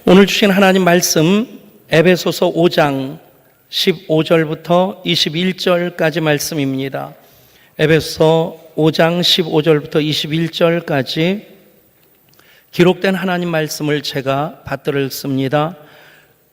오늘 주신 하나님 말씀 에베소서 5장 15절부터 21절까지 말씀입니다. 에베소서 5장 15절부터 21절까지 기록된 하나님 말씀을 제가 받들어 읽습니다.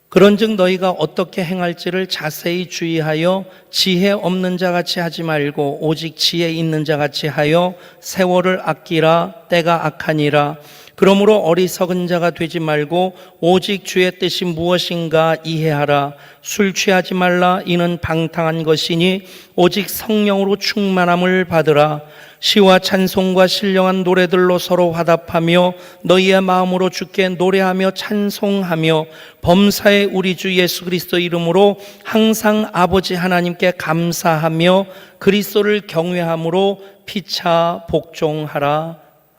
그런즉 너희가 어떻게 행할지를 자세히 주의하여 지혜 없는 자같이 하지 말고 오직 지혜 있는 자같이 하여 세월을 아끼라. 때가 악하니라. 그러므로 어리석은 자가 되지 말고 오직 주의 뜻이 무엇인가 이해하라. 술 취하지 말라. 이는 방탕한 것이니 오직 성령으로 충만함을 받으라. 시와 찬송과 신령한 노래들로 서로 화답하며 너희의 마음으로 주께 노래하며 찬송하며 범사의 우리 주 예수 그리스도 이름으로 항상 아버지 하나님께 감사하며 그리스도를 경외함으로 피차 복종하라.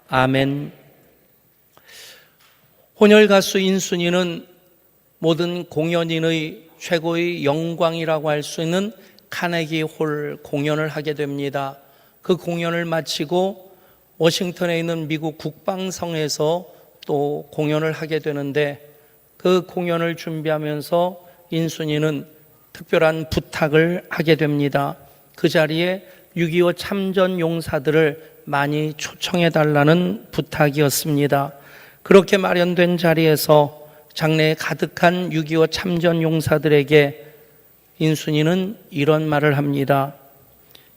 아멘. 혼혈 가수 인순이는 모든 공연인의 최고의 영광이라고 할 수 있는 카네기 홀 공연을 하게 됩니다. 그 공연을 마치고 워싱턴에 있는 미국 국방성에서 또 공연을 하게 되는데, 그 공연을 준비하면서 인순이는 특별한 부탁을 하게 됩니다. 그 자리에 6.25 참전 용사들을 많이 초청해 달라는 부탁이었습니다. 그렇게 마련된 자리에서 장래에 가득한 6.25 참전 용사들에게 인순이는 이런 말을 합니다.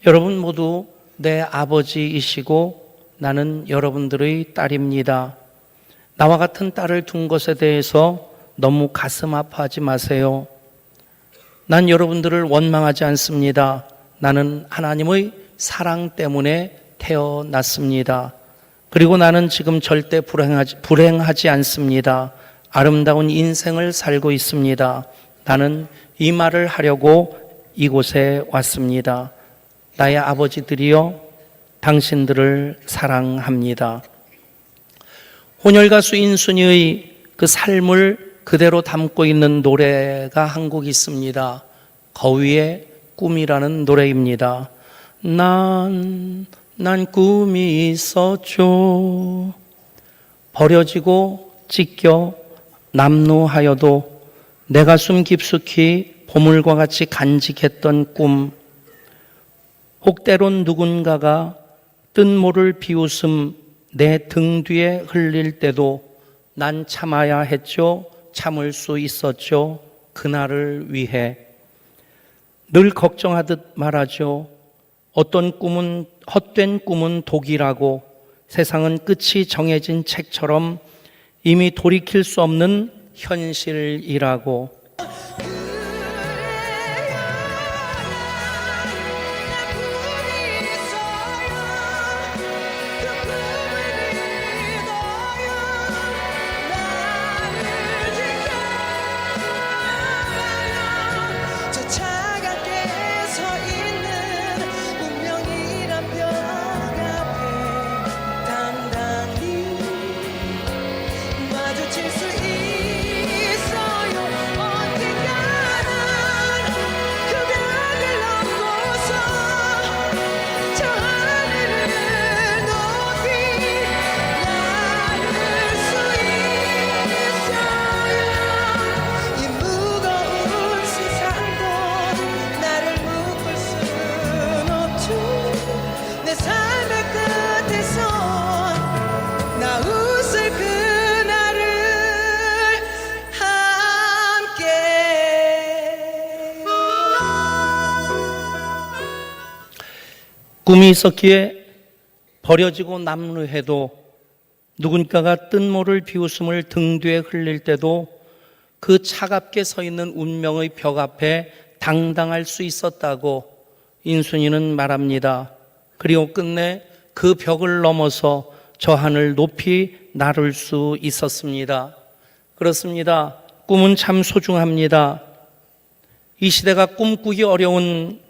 여러분 모두 내 아버지이시고 나는 여러분들의 딸입니다. 나와 같은 딸을 둔 것에 대해서 너무 가슴 아파하지 마세요. 난 여러분들을 원망하지 않습니다. 나는 하나님의 사랑 때문에 태어났습니다. 그리고 나는 지금 절대 불행하지 않습니다. 아름다운 인생을 살고 있습니다. 나는 이 말을 하려고 이곳에 왔습니다. 나의 아버지들이여, 당신들을 사랑합니다. 혼혈 가수 인순이의 그 삶을 그대로 담고 있는 노래가 한 곡 있습니다. 거위의 꿈이라는 노래입니다. 난 꿈이 있었죠. 버려지고 찢겨 남루하여도 내 가슴 깊숙이 보물과 같이 간직했던 꿈. 혹 때론 누군가가 뜬모를 비웃음 내 등 뒤에 흘릴 때도 난 참아야 했죠. 참을 수 있었죠. 그날을 위해. 늘 걱정하듯 말하죠. 어떤 꿈은 헛된 꿈은 독이라고. 세상은 끝이 정해진 책처럼 이미 돌이킬 수 없는 현실이라고. 꿈이 있었기에 버려지고 남루해도, 누군가가 뜬모를 비웃음을 등 뒤에 흘릴 때도 그 차갑게 서 있는 운명의 벽 앞에 당당할 수 있었다고 인순이는 말합니다. 그리고 끝내 그 벽을 넘어서 저 하늘 높이 나를 수 있었습니다. 그렇습니다. 꿈은 참 소중합니다. 이 시대가 꿈꾸기 어려운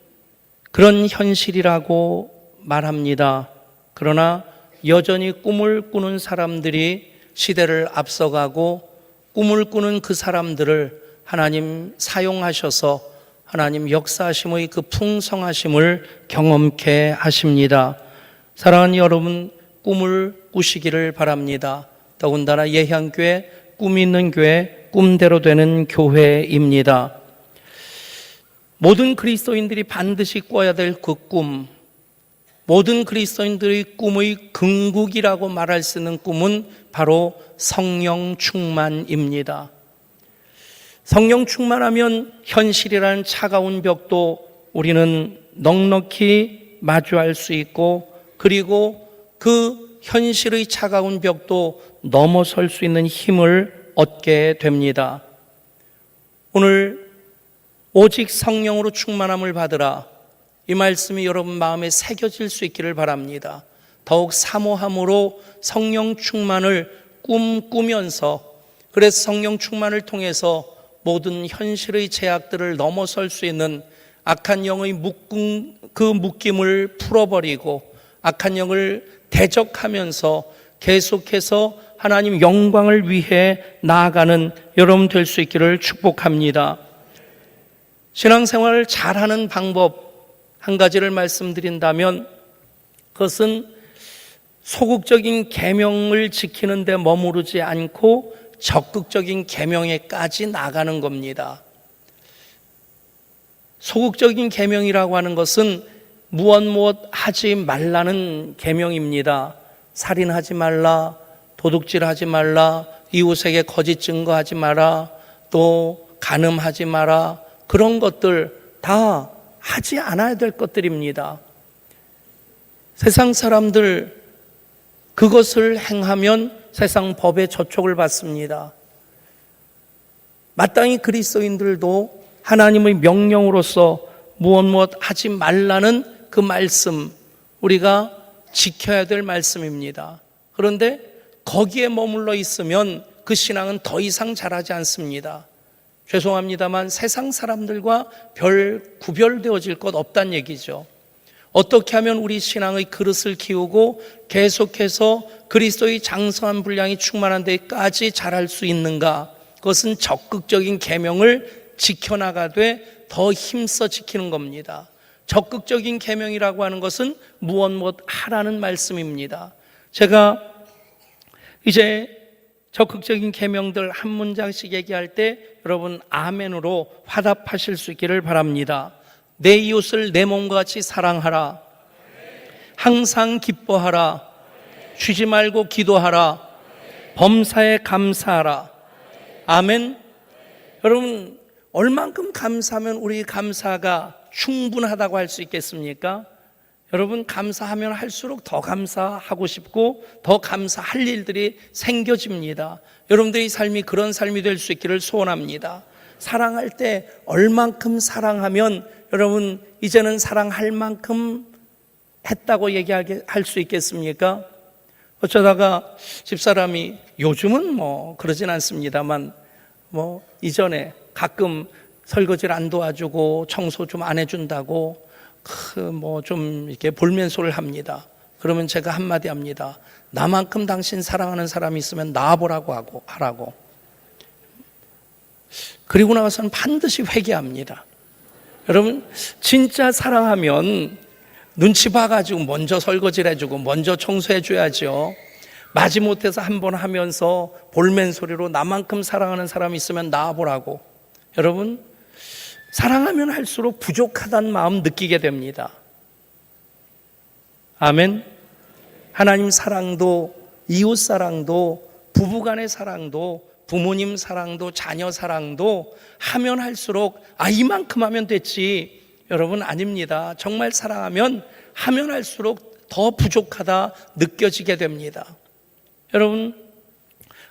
그런 현실이라고 말합니다. 그러나 여전히 꿈을 꾸는 사람들이 시대를 앞서가고, 꿈을 꾸는 그 사람들을 하나님 사용하셔서 하나님 역사하심의 그 풍성하심을 경험케 하십니다. 사랑하는 여러분, 꿈을 꾸시기를 바랍니다. 더군다나 예향교회 꿈이 있는 교회, 꿈대로 되는 교회입니다. 모든 그리스도인들이 반드시 꿔야 될 그 꿈, 모든 그리스도인들의 꿈의 궁극이라고 말할 수 있는 꿈은 바로 성령 충만입니다. 성령 충만하면 현실이라는 차가운 벽도 우리는 넉넉히 마주할 수 있고, 그리고 그 현실의 차가운 벽도 넘어설 수 있는 힘을 얻게 됩니다. 오늘 오직 성령으로 충만함을 받으라, 이 말씀이 여러분 마음에 새겨질 수 있기를 바랍니다. 더욱 사모함으로 성령 충만을 꿈꾸면서, 그래서 성령 충만을 통해서 모든 현실의 제약들을 넘어설 수 있는 악한 영의 그 묶임을 풀어버리고 악한 영을 대적하면서 계속해서 하나님 영광을 위해 나아가는 여러분 될 수 있기를 축복합니다. 신앙생활을 잘하는 방법 한 가지를 말씀드린다면, 그것은 소극적인 계명을 지키는 데 머무르지 않고 적극적인 계명에까지 나가는 겁니다. 소극적인 계명이라고 하는 것은 무엇 하지 말라는 계명입니다. 살인하지 말라, 도둑질하지 말라, 이웃에게 거짓 증거하지 마라, 또 간음하지 마라, 그런 것들 다 하지 않아야 될 것들입니다. 세상 사람들 그것을 행하면 세상 법의 저촉을 받습니다. 마땅히 그리스도인들도 하나님의 명령으로서 무엇 하지 말라는 그 말씀, 우리가 지켜야 될 말씀입니다. 그런데 거기에 머물러 있으면 그 신앙은 더 이상 자라지 않습니다. 죄송합니다만 세상 사람들과 별 구별되어질 것 없다는 얘기죠. 어떻게 하면 우리 신앙의 그릇을 키우고 계속해서 그리스도의 장성한 분량이 충만한 데까지 자랄 수 있는가? 그것은 적극적인 계명을 지켜나가되 더 힘써 지키는 겁니다. 적극적인 계명이라고 하는 것은 무엇 하라는 말씀입니다. 제가 이제 적극적인 계명들 한 문장씩 얘기할 때 여러분 아멘으로 화답하실 수 있기를 바랍니다. 내 이웃을 내 몸과 같이 사랑하라. 항상 기뻐하라. 쉬지 말고 기도하라. 범사에 감사하라. 아멘. 여러분, 얼만큼 감사하면 우리 감사가 충분하다고 할 수 있겠습니까? 여러분, 감사하면 할수록 더 감사하고 싶고 더 감사할 일들이 생겨집니다. 여러분들의 삶이 그런 삶이 될 수 있기를 소원합니다. 사랑할 때 얼만큼 사랑하면 여러분 이제는 사랑할 만큼 했다고 얘기할 수 있겠습니까? 어쩌다가 집사람이, 요즘은 뭐 그러진 않습니다만 이전에 가끔 설거지를 안 도와주고 청소 좀 안 해준다고 좀 이렇게 볼면소를 합니다. 그러면 제가 한마디 합니다. 나만큼 당신 사랑하는 사람이 있으면 나와보라고 하라고. 그리고 나서는 반드시 회개합니다. 여러분, 진짜 사랑하면 눈치 봐가지고 먼저 설거지를 해주고 먼저 청소해줘야죠. 마지못해서 한번 하면서 볼멘소리로 나만큼 사랑하는 사람이 있으면 나와보라고. 여러분, 사랑하면 할수록 부족하다는 마음 느끼게 됩니다. 아멘. 하나님 사랑도, 이웃 사랑도, 부부간의 사랑도, 부모님 사랑도, 자녀 사랑도 하면 할수록 이만큼 하면 됐지. 여러분, 아닙니다. 정말 사랑하면 하면 할수록 더 부족하다 느껴지게 됩니다. 여러분,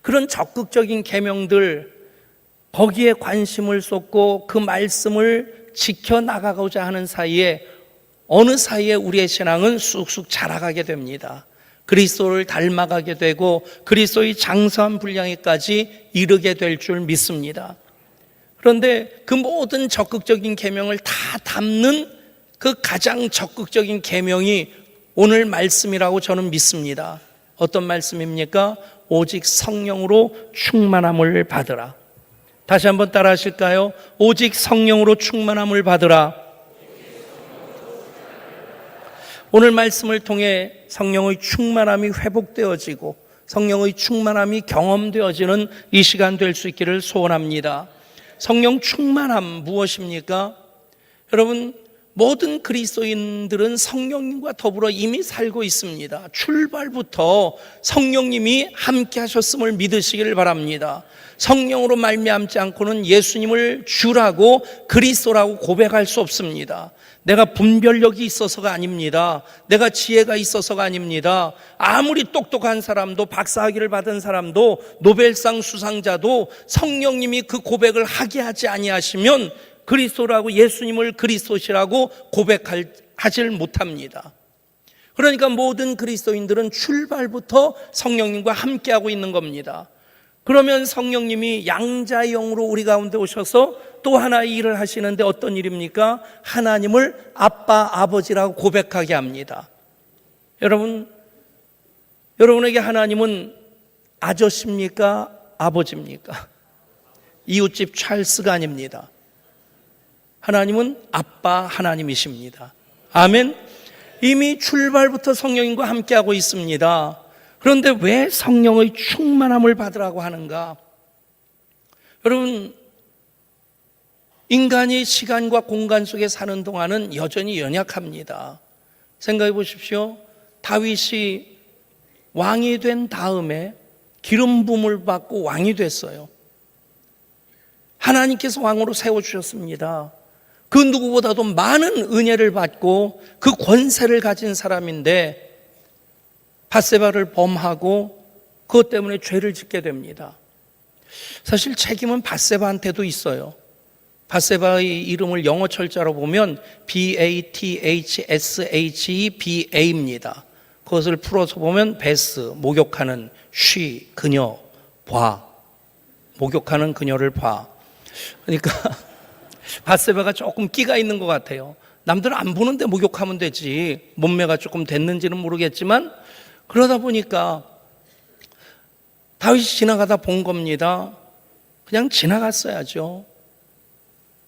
그런 적극적인 계명들, 거기에 관심을 쏟고 그 말씀을 지켜나가고자 하는 사이에 어느 사이에 우리의 신앙은 쑥쑥 자라가게 됩니다. 그리스도를 닮아가게 되고 그리스도의 장성한 분량에까지 이르게 될 줄 믿습니다. 그런데 그 모든 적극적인 계명을 다 담는 그 가장 적극적인 계명이 오늘 말씀이라고 저는 믿습니다. 어떤 말씀입니까? 오직 성령으로 충만함을 받으라. 다시 한번 따라 하실까요? 오직 성령으로 충만함을 받으라. 오늘 말씀을 통해 성령의 충만함이 회복되어지고 성령의 충만함이 경험되어지는 이 시간 될 수 있기를 소원합니다. 성령 충만함 무엇입니까? 여러분, 모든 그리스도인들은 성령님과 더불어 이미 살고 있습니다. 출발부터 성령님이 함께 하셨음을 믿으시기를 바랍니다. 성령으로 말미암지 않고는 예수님을 주라고 그리스도라고 고백할 수 없습니다. 내가 분별력이 있어서가 아닙니다. 내가 지혜가 있어서가 아닙니다. 아무리 똑똑한 사람도, 박사학위를 받은 사람도, 노벨상 수상자도 성령님이 그 고백을 하게 하지 아니하시면 그리스도라고, 예수님을 그리스도시라고 고백하질 못합니다. 그러니까 모든 그리스도인들은 출발부터 성령님과 함께하고 있는 겁니다. 그러면 성령님이 양자의 영으로 우리 가운데 오셔서 또 하나의 일을 하시는데 어떤 일입니까? 하나님을 아빠, 아버지라고 고백하게 합니다. 여러분에게 하나님은 아저씨입니까? 아버지입니까? 이웃집 찰스가 아닙니다. 하나님은 아빠 하나님이십니다. 아멘. 이미 출발부터 성령님과 함께하고 있습니다. 그런데 왜 성령의 충만함을 받으라고 하는가? 여러분, 인간이 시간과 공간 속에 사는 동안은 여전히 연약합니다. 생각해 보십시오. 다윗이 왕이 된 다음에 기름 부음을 받고 왕이 됐어요. 하나님께서 왕으로 세워주셨습니다. 그 누구보다도 많은 은혜를 받고 그 권세를 가진 사람인데 밧세바를 범하고 그것 때문에 죄를 짓게 됩니다. 사실 책임은 밧세바한테도 있어요. 밧세바의 이름을 영어 철자로 보면 BATHSHEBA입니다. 그것을 풀어서 보면 베스, 목욕하는, 쉬, 그녀, 봐. 목욕하는 그녀를 봐. 그러니까 밧세바가 조금 끼가 있는 것 같아요. 남들은 안 보는데 목욕하면 되지. 몸매가 조금 됐는지는 모르겠지만 그러다 보니까 다윗이 지나가다 본 겁니다. 그냥 지나갔어야죠.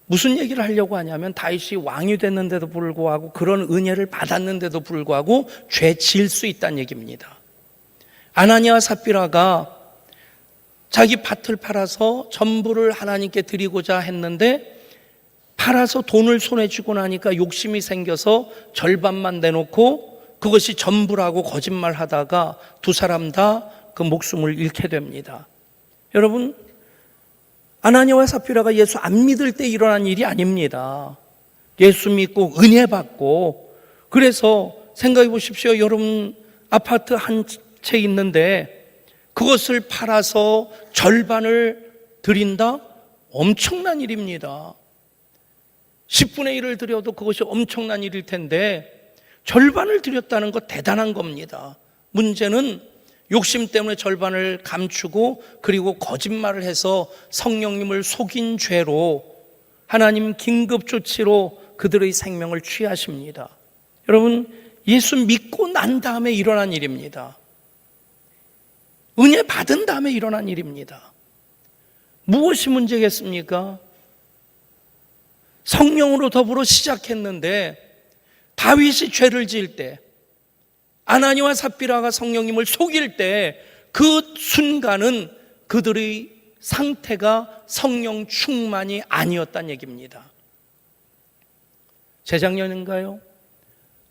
무슨 얘기를 하려고 하냐면 다윗이 왕이 됐는데도 불구하고 그런 은혜를 받았는데도 불구하고 죄 지을 수 있다는 얘기입니다. 아나니아와 삽비라가 자기 밭을 팔아서 전부를 하나님께 드리고자 했는데 팔아서 돈을 손에 쥐고 나니까 욕심이 생겨서 절반만 내놓고 그것이 전부라고 거짓말하다가 두 사람 다 그 목숨을 잃게 됩니다. 여러분, 아나니아와 삽비라가 예수 안 믿을 때 일어난 일이 아닙니다. 예수 믿고 은혜 받고, 그래서 생각해 보십시오. 여러분, 아파트 한 채 있는데 그것을 팔아서 절반을 드린다? 엄청난 일입니다. 10분의 1을 드려도 그것이 엄청난 일일 텐데 절반을 드렸다는 것 대단한 겁니다. 문제는 욕심 때문에 절반을 감추고 그리고 거짓말을 해서 성령님을 속인 죄로 하나님 긴급 조치로 그들의 생명을 취하십니다. 여러분, 예수 믿고 난 다음에 일어난 일입니다. 은혜 받은 다음에 일어난 일입니다. 무엇이 문제겠습니까? 성령으로 더불어 시작했는데 다윗이 죄를 지을 때, 아나니아와 삽비라가 성령님을 속일 때 그 순간은 그들의 상태가 성령 충만이 아니었다는 얘기입니다. 재작년인가요?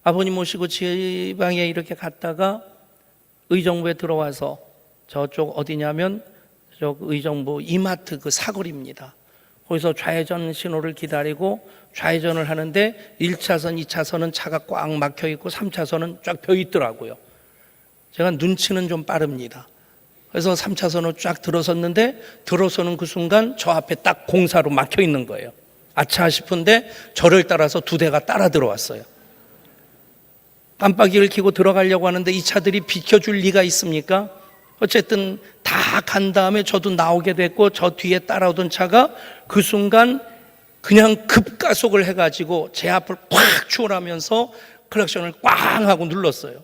아버님 모시고 지방에 이렇게 갔다가 의정부에 들어와서 저쪽 어디냐면 저 의정부 이마트 그 사거리입니다. 거기서 좌회전 신호를 기다리고 좌회전을 하는데 1차선, 2차선은 차가 꽉 막혀 있고 3차선은 쫙 펴 있더라고요. 제가 눈치는 좀 빠릅니다. 그래서 3차선으로 쫙 들어섰는데 들어서는 그 순간 저 앞에 딱 공사로 막혀 있는 거예요. 아차 싶은데 저를 따라서 두 대가 따라 들어왔어요. 깜빡이를 켜고 들어가려고 하는데 이 차들이 비켜줄 리가 있습니까? 어쨌든 다 간 다음에 저도 나오게 됐고 저 뒤에 따라오던 차가 그 순간 그냥 급가속을 해가지고 제 앞을 꽉 추월하면서 클락션을 꽝 하고 눌렀어요.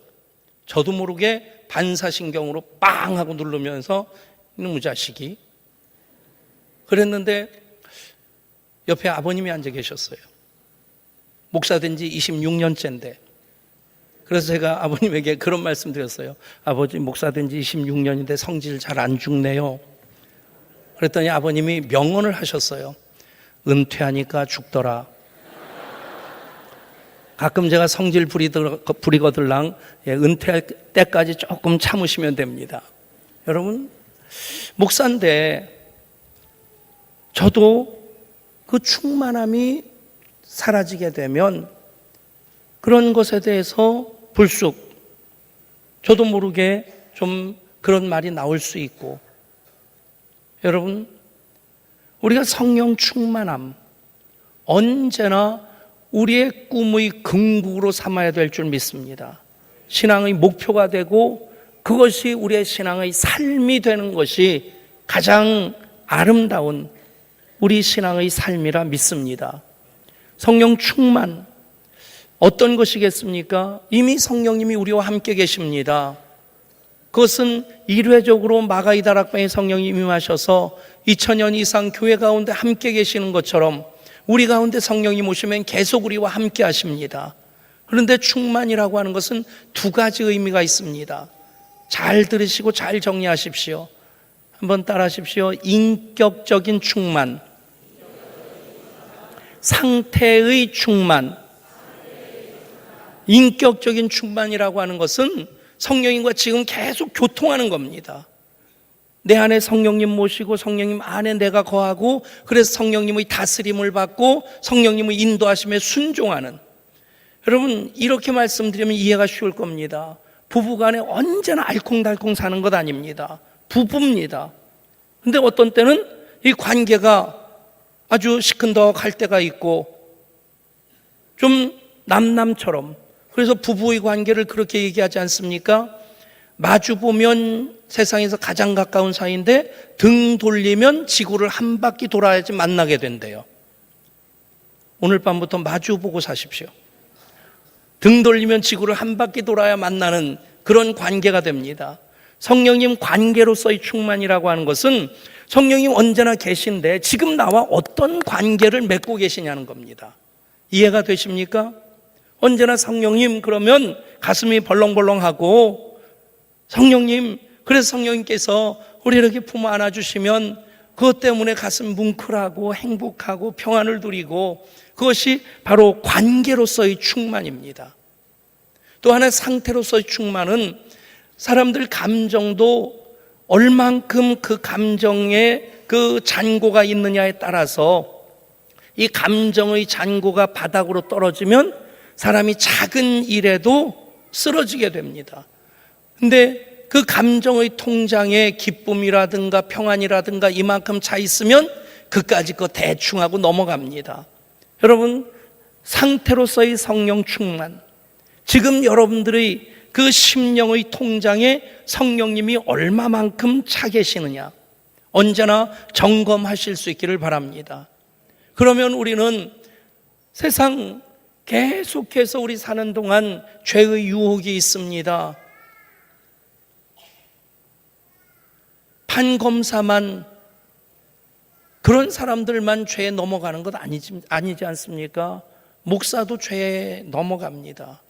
저도 모르게 반사신경으로 빵 하고 누르면서 이놈의 자식이 그랬는데 옆에 아버님이 앉아 계셨어요. 목사 된 지 26년째인데 그래서 제가 아버님에게 그런 말씀 드렸어요. 아버지, 목사 된 지 26년인데 성질 잘 안 죽네요. 그랬더니 아버님이 명언을 하셨어요. 은퇴하니까 죽더라. 가끔 제가 성질 부리거들랑 은퇴할 때까지 조금 참으시면 됩니다. 여러분, 목사인데 저도 그 충만함이 사라지게 되면 그런 것에 대해서 불쑥 저도 모르게 좀 그런 말이 나올 수 있고, 여러분, 우리가 성령 충만함 언제나 우리의 꿈의 근국으로 삼아야 될 줄 믿습니다. 신앙의 목표가 되고 그것이 우리의 신앙의 삶이 되는 것이 가장 아름다운 우리 신앙의 삶이라 믿습니다. 성령 충만, 어떤 것이겠습니까? 이미 성령님이 우리와 함께 계십니다. 그것은 일회적으로 마가이 다락방에 성령이 임하셔서 2000년 이상 교회 가운데 함께 계시는 것처럼 우리 가운데 성령님 오시면 계속 우리와 함께 하십니다. 그런데 충만이라고 하는 것은 두 가지 의미가 있습니다. 잘 들으시고 잘 정리하십시오. 한번 따라 하십시오. 인격적인 충만, 상태의 충만. 인격적인 충만이라고 하는 것은 성령님과 지금 계속 교통하는 겁니다. 내 안에 성령님 모시고 성령님 안에 내가 거하고, 그래서 성령님의 다스림을 받고 성령님의 인도하심에 순종하는, 여러분, 이렇게 말씀드리면 이해가 쉬울 겁니다. 부부간에 언제나 알콩달콩 사는 것 아닙니다. 부부입니다. 근데 어떤 때는 이 관계가 아주 시큰덕할 때가 있고 좀 남남처럼, 그래서 부부의 관계를 그렇게 얘기하지 않습니까? 마주보면 세상에서 가장 가까운 사이인데 등 돌리면 지구를 한 바퀴 돌아야지 만나게 된대요. 오늘 밤부터 마주보고 사십시오. 등 돌리면 지구를 한 바퀴 돌아야 만나는 그런 관계가 됩니다. 성령님 관계로서의 충만이라고 하는 것은 성령님 언제나 계신데 지금 나와 어떤 관계를 맺고 계시냐는 겁니다. 이해가 되십니까? 언제나 성령님 그러면 가슴이 벌렁벌렁하고, 성령님, 그래서 성령님께서 우리 이렇게 품 안아주시면 그것 때문에 가슴 뭉클하고 행복하고 평안을 누리고, 그것이 바로 관계로서의 충만입니다. 또 하나 상태로서의 충만은 사람들 감정도 얼만큼 그 감정에 그 잔고가 있느냐에 따라서, 이 감정의 잔고가 바닥으로 떨어지면 사람이 작은 일에도 쓰러지게 됩니다. 근데 그 감정의 통장에 기쁨이라든가 평안이라든가 이만큼 차 있으면 그까짓 거 대충 하고 넘어갑니다. 여러분, 상태로서의 성령 충만, 지금 여러분들의 그 심령의 통장에 성령님이 얼마만큼 차 계시느냐 언제나 점검하실 수 있기를 바랍니다. 그러면 우리는 세상 계속해서 우리 사는 동안 죄의 유혹이 있습니다. 판검사만, 그런 사람들만 죄에 넘어가는 것 아니지 않습니까? 목사도 죄에 넘어갑니다.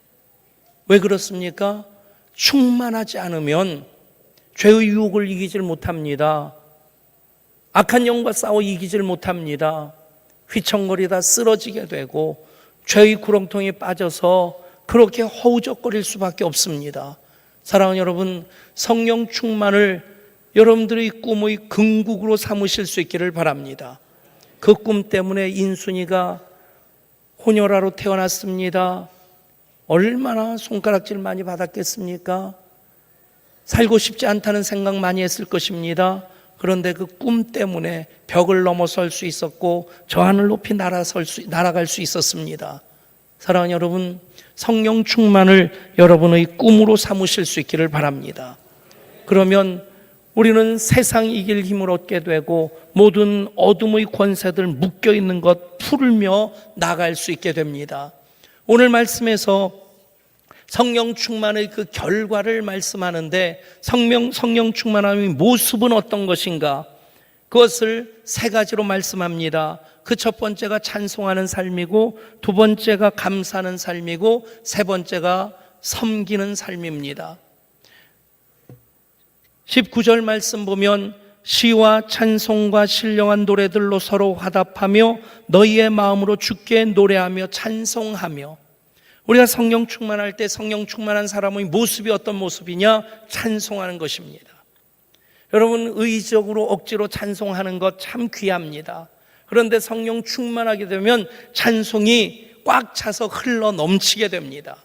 왜 그렇습니까? 충만하지 않으면 죄의 유혹을 이기질 못합니다. 악한 영과 싸워 이기질 못합니다. 휘청거리다 쓰러지게 되고 죄의 구렁텅이에 빠져서 그렇게 허우적거릴 수밖에 없습니다. 사랑하는 여러분, 성령 충만을 여러분들의 꿈의 근국으로 삼으실 수 있기를 바랍니다. 그 꿈 때문에 인순이가 혼혈아로 태어났습니다. 얼마나 손가락질 많이 받았겠습니까? 살고 싶지 않다는 생각 많이 했을 것입니다. 그런데 그 꿈 때문에 벽을 넘어설 수 있었고 저 하늘 높이 날아갈 수 있었습니다. 사랑하는 여러분, 성령 충만을 여러분의 꿈으로 삼으실 수 있기를 바랍니다. 그러면 우리는 세상 이길 힘을 얻게 되고 모든 어둠의 권세들 묶여있는 것 풀며 나갈 수 있게 됩니다. 오늘 말씀에서 성령 충만의 그 결과를 말씀하는데, 성령 충만함의 모습은 어떤 것인가? 그것을 세 가지로 말씀합니다. 그 첫 번째가 찬송하는 삶이고, 두 번째가 감사하는 삶이고, 세 번째가 섬기는 삶입니다. 19절 말씀 보면 시와 찬송과 신령한 노래들로 서로 화답하며 너희의 마음으로 주께 노래하며 찬송하며. 우리가 성령 충만할 때 성령 충만한 사람의 모습이 어떤 모습이냐? 찬송하는 것입니다. 여러분, 의지적으로 억지로 찬송하는 것 참 귀합니다. 그런데 성령 충만하게 되면 찬송이 꽉 차서 흘러 넘치게 됩니다.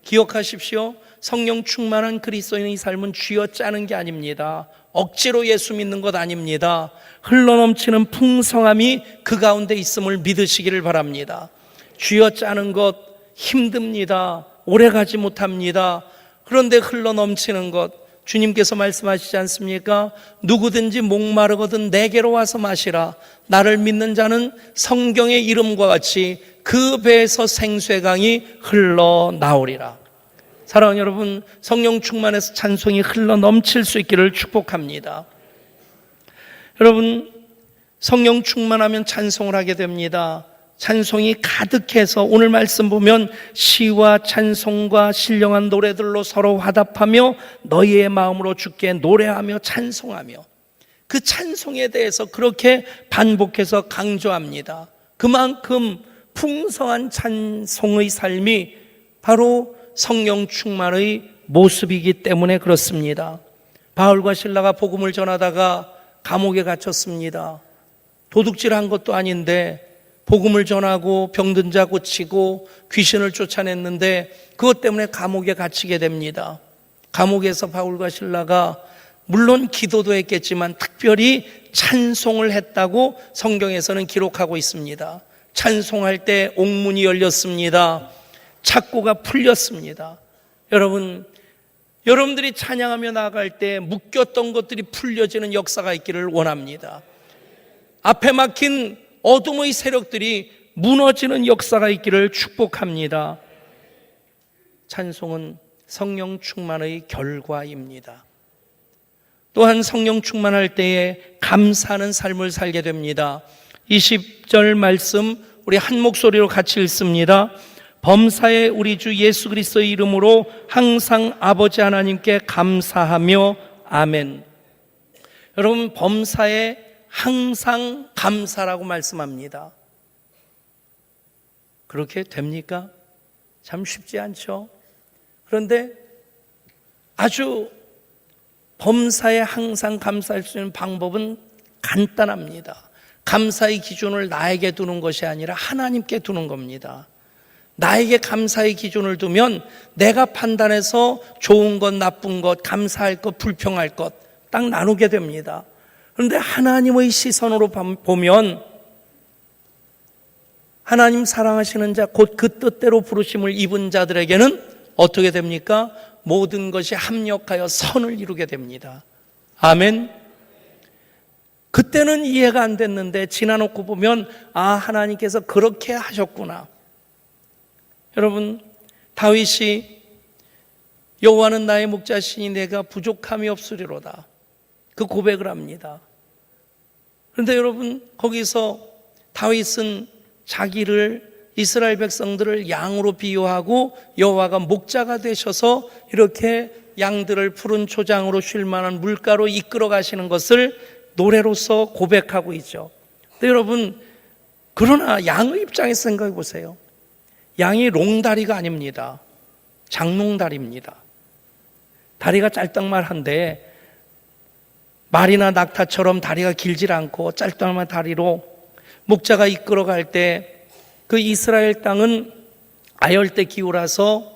기억하십시오. 성령 충만한 그리스도인의 삶은 쥐어짜는 게 아닙니다. 억지로 예수 믿는 것 아닙니다. 흘러넘치는 풍성함이 그 가운데 있음을 믿으시기를 바랍니다. 쥐어짜는 것 힘듭니다. 오래가지 못합니다. 그런데 흘러넘치는 것, 주님께서 말씀하시지 않습니까? 누구든지 목마르거든 내게로 와서 마시라. 나를 믿는 자는 성경의 이름과 같이 그 배에서 생수의 강이 흘러나오리라. 사랑하는 여러분, 성령 충만해서 찬송이 흘러넘칠 수 있기를 축복합니다. 여러분, 성령 충만하면 찬송을 하게 됩니다. 찬송이 가득해서 오늘 말씀 보면 시와 찬송과 신령한 노래들로 서로 화답하며 너희의 마음으로 주께 노래하며 찬송하며. 그 찬송에 대해서 그렇게 반복해서 강조합니다. 그만큼 풍성한 찬송의 삶이 바로 성령 충만의 모습이기 때문에 그렇습니다. 바울과 실라가 복음을 전하다가 감옥에 갇혔습니다. 도둑질한 것도 아닌데 복음을 전하고 병든 자 고치고 귀신을 쫓아냈는데 그것 때문에 감옥에 갇히게 됩니다. 감옥에서 바울과 실라가 물론 기도도 했겠지만 특별히 찬송을 했다고 성경에서는 기록하고 있습니다. 찬송할 때 옥문이 열렸습니다. 착고가 풀렸습니다. 여러분들이 찬양하며 나아갈 때 묶였던 것들이 풀려지는 역사가 있기를 원합니다. 앞에 막힌 어둠의 세력들이 무너지는 역사가 있기를 축복합니다. 찬송은 성령 충만의 결과입니다. 또한 성령 충만할 때에 감사하는 삶을 살게 됩니다. 20절 말씀 우리 한 목소리로 같이 읽습니다. 범사에 우리 주 예수 그리스도의 이름으로 항상 아버지 하나님께 감사하며 아멘. 여러분, 범사에 항상 감사라고 말씀합니다. 그렇게 됩니까? 참 쉽지 않죠. 그런데 아주 범사에 항상 감사할 수 있는 방법은 간단합니다. 감사의 기준을 나에게 두는 것이 아니라 하나님께 두는 겁니다. 나에게 감사의 기준을 두면 내가 판단해서 좋은 것, 나쁜 것, 감사할 것, 불평할 것 딱 나누게 됩니다. 그런데 하나님의 시선으로 보면 하나님 사랑하시는 자, 곧 그 뜻대로 부르심을 입은 자들에게는 어떻게 됩니까? 모든 것이 합력하여 선을 이루게 됩니다. 아멘. 그때는 이해가 안 됐는데 지나놓고 보면 하나님께서 그렇게 하셨구나. 여러분, 다윗이 여호와는 나의 목자시니 내가 부족함이 없으리로다, 그 고백을 합니다. 그런데 여러분, 거기서 다윗은 자기를, 이스라엘 백성들을 양으로 비유하고 여호와가 목자가 되셔서 이렇게 양들을 푸른 초장으로 쉴 만한 물가로 이끌어 가시는 것을 노래로서 고백하고 있죠. 근데 여러분, 그러나 양의 입장에서 생각해 보세요. 양이 롱다리가 아닙니다. 장롱다리입니다. 다리가 짤딱말한데 말이나 낙타처럼 다리가 길질 않고 짤딱한 다리로 목자가 이끌어 갈 때 그 이스라엘 땅은 아열대 기후라서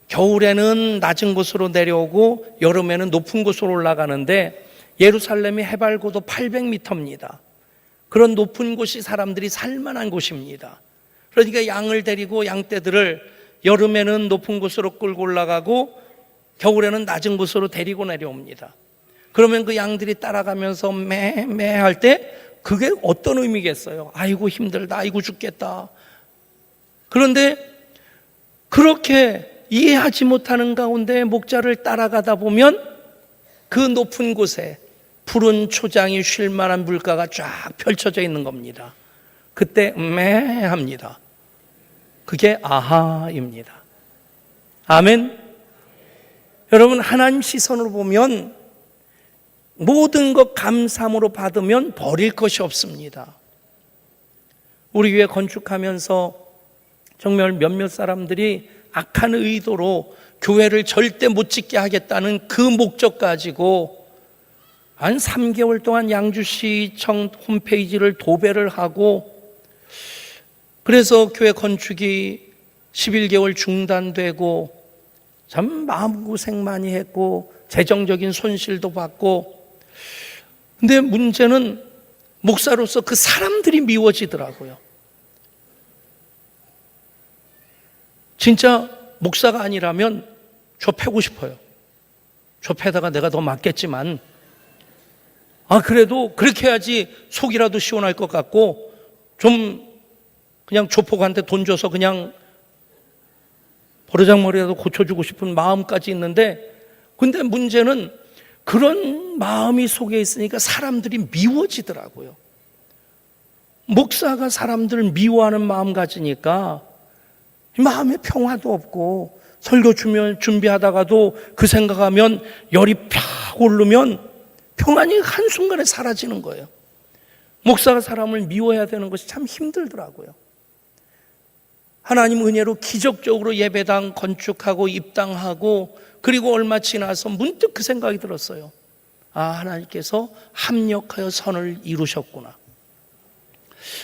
겨울에는 낮은 곳으로 내려오고 여름에는 높은 곳으로 올라가는데 예루살렘이 해발고도 800m입니다. 그런 높은 곳이 사람들이 살만한 곳입니다. 그러니까 양을 데리고 양떼들을 여름에는 높은 곳으로 끌고 올라가고 겨울에는 낮은 곳으로 데리고 내려옵니다. 그러면 그 양들이 따라가면서 매매 할 때 그게 어떤 의미겠어요? 아이고 힘들다, 아이고 죽겠다. 그런데 그렇게 이해하지 못하는 가운데 목자를 따라가다 보면 그 높은 곳에 푸른 초장이 쉴 만한 물가가 쫙 펼쳐져 있는 겁니다. 그때 합니다. 그게 아하입니다. 아멘. 여러분, 하나님 시선으로 보면 모든 것 감사함으로 받으면 버릴 것이 없습니다. 우리 교회 건축하면서 정말 몇몇 사람들이 악한 의도로 교회를 절대 못 짓게 하겠다는 그 목적 가지고 한 3개월 동안 양주시청 홈페이지를 도배를 하고, 그래서 교회 건축이 11개월 중단되고 참 마음고생 많이 했고 재정적인 손실도 받고, 근데 문제는 목사로서 그 사람들이 미워지더라고요. 진짜 목사가 아니라면 저 패고 싶어요. 저 패다가 내가 더 맞겠지만, 그래도 그렇게 해야지 속이라도 시원할 것 같고, 좀 그냥 조폭한테 돈 줘서 그냥 버르장머리라도 고쳐주고 싶은 마음까지 있는데, 근데 문제는 그런 마음이 속에 있으니까 사람들이 미워지더라고요. 목사가 사람들을 미워하는 마음 가지니까 마음에 평화도 없고, 설교 준비하다가도 그 생각하면 열이 팍 오르면 평안이 한순간에 사라지는 거예요. 목사가 사람을 미워해야 되는 것이 참 힘들더라고요. 하나님 은혜로 기적적으로 예배당 건축하고 입당하고, 그리고 얼마 지나서 문득 그 생각이 들었어요. 하나님께서 합력하여 선을 이루셨구나.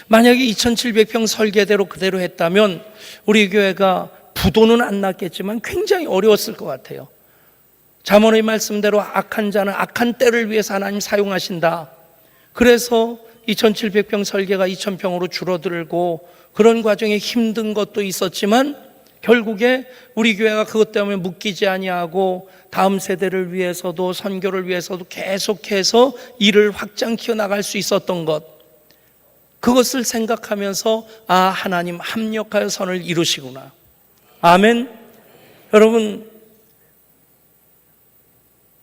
만약에 2700평 설계대로 그대로 했다면 우리 교회가 부도는 안 났겠지만 굉장히 어려웠을 것 같아요. 잠언의 말씀대로 악한 자는 악한 때를 위해서 하나님 사용하신다. 그래서 2700평 설계가 2000평으로 줄어들고, 그런 과정에 힘든 것도 있었지만 결국에 우리 교회가 그것 때문에 묶이지 아니하고 다음 세대를 위해서도 선교를 위해서도 계속해서 일을 확장키워 나갈 수 있었던 것, 그것을 생각하면서 하나님 합력하여 선을 이루시구나. 아멘. 여러분,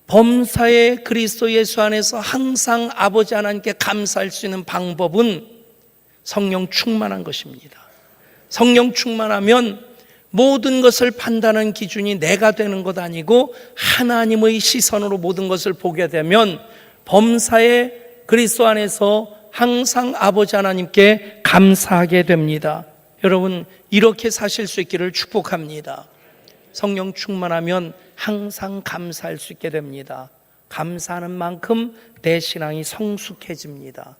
범사의 그리스도 예수 안에서 항상 아버지 하나님께 감사할 수 있는 방법은 성령 충만한 것입니다. 성령 충만하면 모든 것을 판단하는 기준이 내가 되는 것 아니고 하나님의 시선으로 모든 것을 보게 되면 범사의 그리스도 안에서 항상 아버지 하나님께 감사하게 됩니다. 여러분, 이렇게 사실 수 있기를 축복합니다. 성령 충만하면 항상 감사할 수 있게 됩니다. 감사하는 만큼 내 신앙이 성숙해집니다.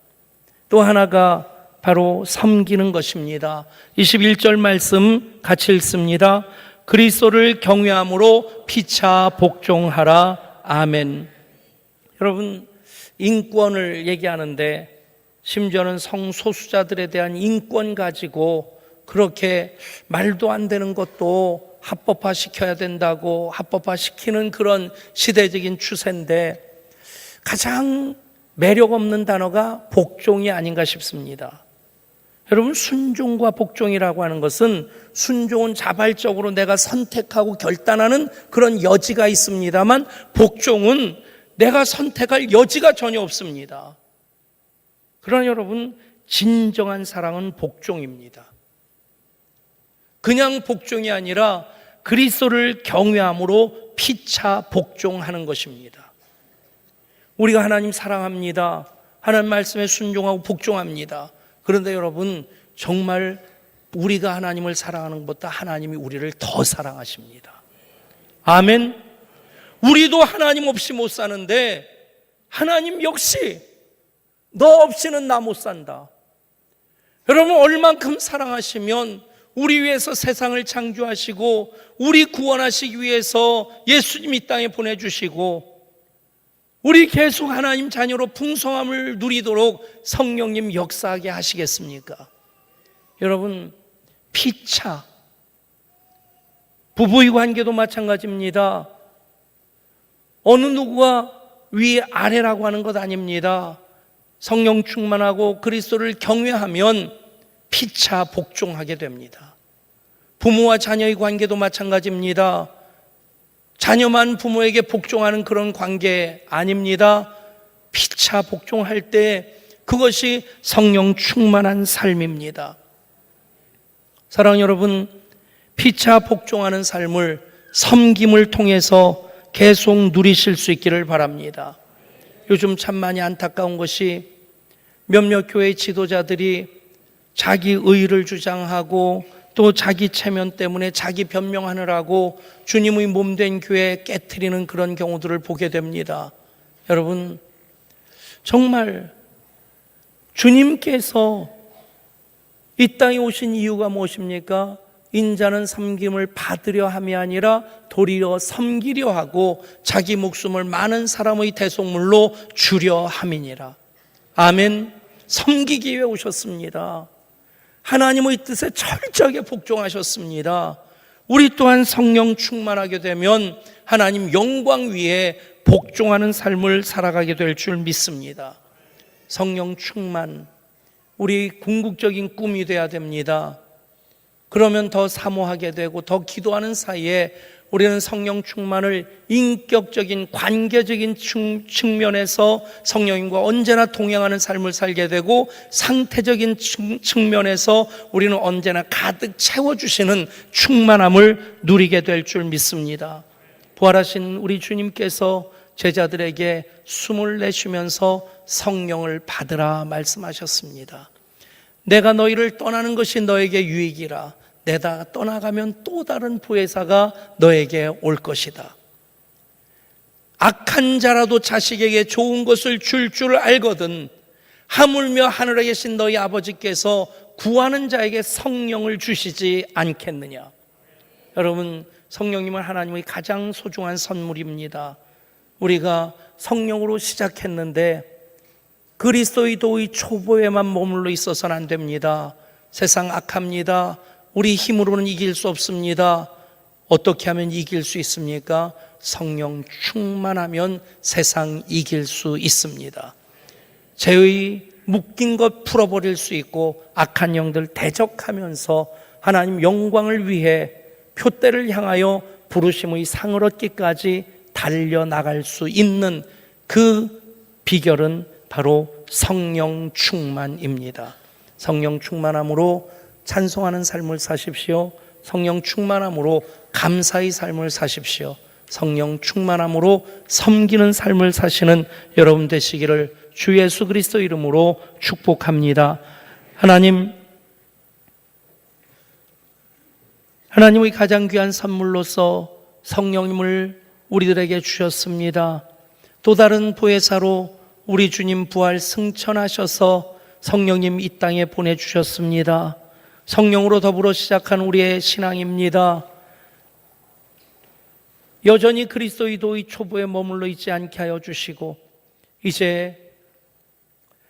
또 하나가 바로 섬기는 것입니다. 21절 말씀 같이 읽습니다. 그리스도를 경외함으로 피차 복종하라. 아멘. 여러분, 인권을 얘기하는데 심지어는 성소수자들에 대한 인권 가지고 그렇게 말도 안 되는 것도 합법화시켜야 된다고 합법화시키는 그런 시대적인 추세인데, 가장 매력 없는 단어가 복종이 아닌가 싶습니다. 여러분, 순종과 복종이라고 하는 것은 순종은 자발적으로 내가 선택하고 결단하는 그런 여지가 있습니다만, 복종은 내가 선택할 여지가 전혀 없습니다. 그러나 여러분, 진정한 사랑은 복종입니다. 그냥 복종이 아니라 그리스도를 경외함으로 피차 복종하는 것입니다. 우리가 하나님 사랑합니다. 하나님 말씀에 순종하고 복종합니다. 그런데 여러분, 정말 우리가 하나님을 사랑하는 것보다 하나님이 우리를 더 사랑하십니다. 아멘. 우리도 하나님 없이 못 사는데 하나님 역시 너 없이는 나 못 산다. 여러분, 얼만큼 사랑하시면 우리 위해서 세상을 창조하시고 우리 구원하시기 위해서 예수님 이 땅에 보내주시고 우리 계속 하나님 자녀로 풍성함을 누리도록 성령님 역사하게 하시겠습니까? 여러분, 피차, 부부의 관계도 마찬가지입니다. 어느 누구가 위 아래라고 하는 것 아닙니다. 성령 충만하고 그리스도를 경외하면 피차 복종하게 됩니다. 부모와 자녀의 관계도 마찬가지입니다. 자녀만 부모에게 복종하는 그런 관계 아닙니다. 피차 복종할 때 그것이 성령 충만한 삶입니다. 사랑하는 여러분, 피차 복종하는 삶을 섬김을 통해서 계속 누리실 수 있기를 바랍니다. 요즘 참 많이 안타까운 것이 몇몇 교회 지도자들이 자기 의의를 주장하고 또 자기 체면 때문에 자기 변명하느라고 주님의 몸된 교회 깨트리는 그런 경우들을 보게 됩니다. 여러분, 정말 주님께서 이 땅에 오신 이유가 무엇입니까? 인자는 섬김을 받으려 함이 아니라 도리어 섬기려 하고 자기 목숨을 많은 사람의 대속물로 주려 함이니라. 아멘. 섬기기 위해 오셨습니다. 하나님의 뜻에 철저하게 복종하셨습니다. 우리 또한 성령 충만하게 되면 하나님 영광 위에 복종하는 삶을 살아가게 될 줄 믿습니다. 성령 충만, 우리 궁극적인 꿈이 돼야 됩니다. 그러면 더 사모하게 되고 더 기도하는 사이에 우리는 성령 충만을 인격적인 관계적인 측면에서 성령님과 언제나 동행하는 삶을 살게 되고, 상태적인 측면에서 우리는 언제나 가득 채워주시는 충만함을 누리게 될 줄 믿습니다. 부활하신 우리 주님께서 제자들에게 숨을 내쉬면서 성령을 받으라 말씀하셨습니다. 내가 너희를 떠나는 것이 너에게 유익이라. 내가 떠나가면 또 다른 보혜사가 너에게 올 것이다. 악한 자라도 자식에게 좋은 것을 줄 알거든 하물며 하늘에 계신 너희 아버지께서 구하는 자에게 성령을 주시지 않겠느냐. 여러분, 성령님은 하나님의 가장 소중한 선물입니다. 우리가 성령으로 시작했는데 그리스도의 도의 초보에만 머물러 있어서는 안 됩니다. 세상 악합니다. 우리 힘으로는 이길 수 없습니다. 어떻게 하면 이길 수 있습니까? 성령 충만하면 세상 이길 수 있습니다. 죄의 묶인 것 풀어버릴 수 있고 악한 영들 대적하면서 하나님 영광을 위해 표대를 향하여 부르심의 상을 얻기까지 달려나갈 수 있는 그 비결은 바로 성령 충만입니다. 성령 충만함으로 찬송하는 삶을 사십시오. 성령 충만함으로 감사의 삶을 사십시오. 성령 충만함으로 섬기는 삶을 사시는 여러분 되시기를 주 예수 그리스도 이름으로 축복합니다. 하나님의 가장 귀한 선물로서 성령님을 우리들에게 주셨습니다. 또 다른 보혜사로 우리 주님 부활 승천하셔서 성령님 이 땅에 보내주셨습니다. 성령으로 더불어 시작한 우리의 신앙입니다. 여전히 그리스도의 도의 초보에 머물러 있지 않게 하여 주시고, 이제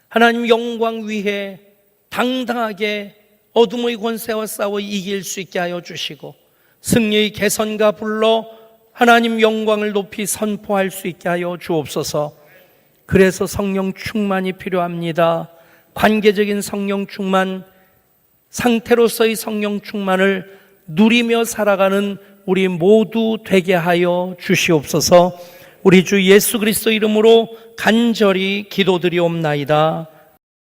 하나님 영광 위에 당당하게 어둠의 권세와 싸워 이길 수 있게 하여 주시고, 승리의 개선과 불러 하나님 영광을 높이 선포할 수 있게 하여 주옵소서. 그래서 성령 충만이 필요합니다. 관계적인 성령 충만, 상태로서의 성령 충만을 누리며 살아가는 우리 모두 되게 하여 주시옵소서. 우리 주 예수 그리스도 이름으로 간절히 기도드리옵나이다.